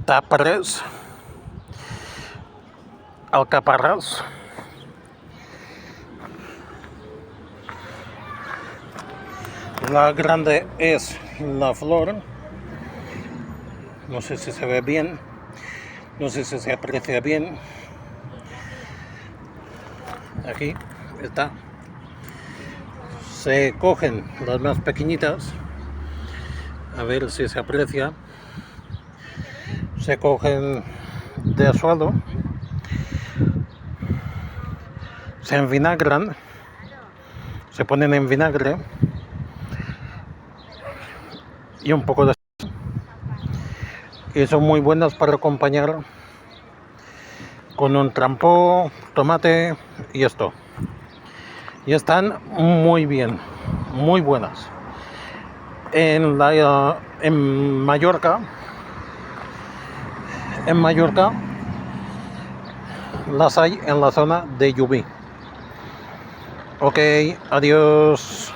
Tápares, alcaparras, la grande es la flor, no sé si se ve bien, no sé si se aprecia bien, aquí está, se cogen las más pequeñitas, a ver si se aprecia, se cogen de suelo, se envinagran, se ponen en vinagre y un poco de sal, y son muy buenas para acompañar con un trampó, tomate y esto, y están muy bien, muy buenas. En Mallorca las hay en la zona de Llubí. Ok, adiós.